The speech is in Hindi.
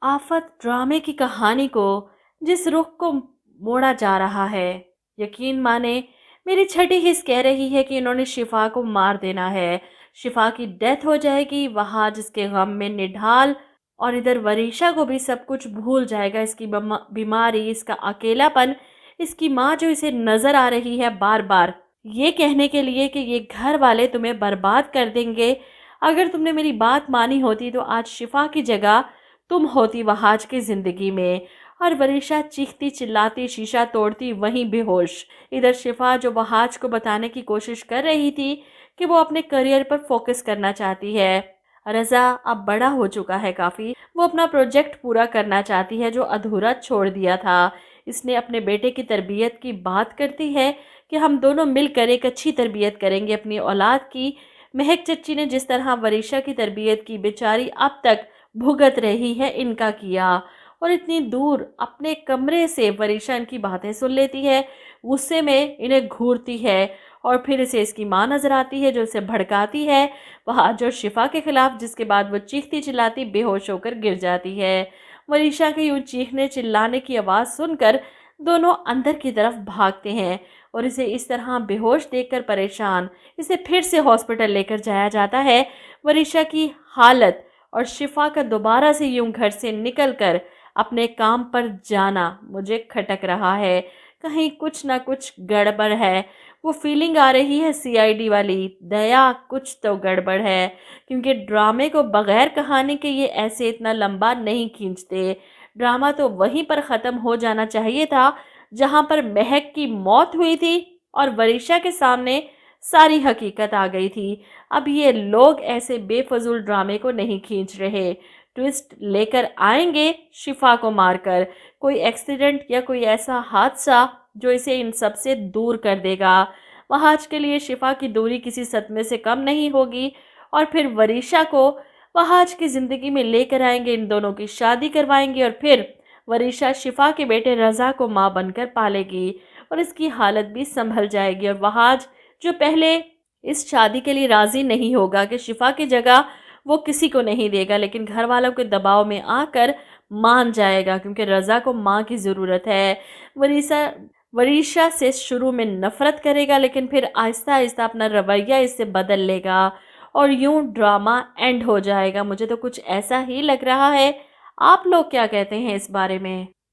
आफत ड्रामे की कहानी को जिस रुख को मोड़ा जा रहा है, यकीन माने मेरी छठी हिस्स कह रही है कि इन्होंने शिफा को मार देना है। शिफा की डेथ हो जाएगी, वहां जिसके गम में निढाल, और इधर वरीशा को भी सब कुछ भूल जाएगा। इसकी बीमारी, इसका अकेलापन, इसकी माँ जो इसे नजर आ रही है बार बार ये कहने के लिए कि ये घर वाले तुम्हें बर्बाद कर देंगे। अगर तुमने मेरी बात मानी होती तो आज शिफा की जगह तुम होती वहाज की जिंदगी में। और वरीशा चीखती चिल्लाती शीशा तोड़ती वहीं बेहोश। इधर शिफा जो वहाज को बताने की कोशिश कर रही थी कि वो अपने करियर पर फोकस करना चाहती है। रजा अब बड़ा हो चुका है काफ़ी, वो अपना प्रोजेक्ट पूरा करना चाहती है जो अधूरा छोड़ दिया था। इसने अपने बेटे की तरबियत की बात करती है कि हम दोनों मिलकर एक अच्छी तरबियत करेंगे अपनी औलाद की। महक चच्ची ने जिस तरह वरीशा की तरबियत की, बेचारी अब तक भुगत रही है इनका किया। और इतनी दूर अपने कमरे से वरीशा इनकी बातें सुन लेती है, गुस्से में इन्हें घूरती है और फिर इसे इसकी माँ नजर आती है जो इसे भड़काती है वहाँ जो शिफा के खिलाफ, जिसके बाद वो चीखती चिल्लाती बेहोश होकर गिर जाती है। वरीशा के यूं चीखने चिल्लाने की आवाज़ सुनकर दोनों अंदर की तरफ भागते हैं और इसे इस तरह बेहोश देखकर परेशान इसे फिर से हॉस्पिटल लेकर जाया जाता है। वरीशा की हालत और शिफा का दोबारा से यूं घर से निकलकर अपने काम पर जाना मुझे खटक रहा है। कहीं कुछ ना कुछ गड़बड़ है। वो फीलिंग आ रही है सीआईडी वाली, दया कुछ तो गड़बड़ है, क्योंकि ड्रामे को बगैर कहानी के ये ऐसे इतना लंबा नहीं खींचते। ड्रामा तो वहीं पर ख़त्म हो जाना चाहिए था जहां पर महक की मौत हुई थी और वरीशा के सामने सारी हकीकत आ गई थी। अब ये लोग ऐसे बेफजूल ड्रामे को नहीं खींच रहे। ट्विस्ट लेकर आएंगे शिफा को मारकर, कोई एक्सीडेंट या कोई ऐसा हादसा जो इसे इन सब से दूर कर देगा। वहाज के लिए शिफा की दूरी किसी सदमे से कम नहीं होगी और फिर वरीशा को वहाज की ज़िंदगी में लेकर आएंगे, इन दोनों की शादी करवाएंगे और फिर वरीशा शिफा के बेटे रज़ा को माँ बनकर पालेगी और इसकी हालत भी संभल जाएगी। और वहाज जो पहले इस शादी के लिए राज़ी नहीं होगा कि शिफा की जगह वो किसी को नहीं देगा, लेकिन घर वालों के दबाव में आकर मान जाएगा क्योंकि रज़ा को माँ की ज़रूरत है। वरीशा वरीशा से शुरू में नफ़रत करेगा, लेकिन फिर आहिस्ता आहिस्ता अपना रवैया इससे बदल लेगा और यूं ड्रामा एंड हो जाएगा। मुझे तो कुछ ऐसा ही लग रहा है। आप लोग क्या कहते हैं इस बारे में?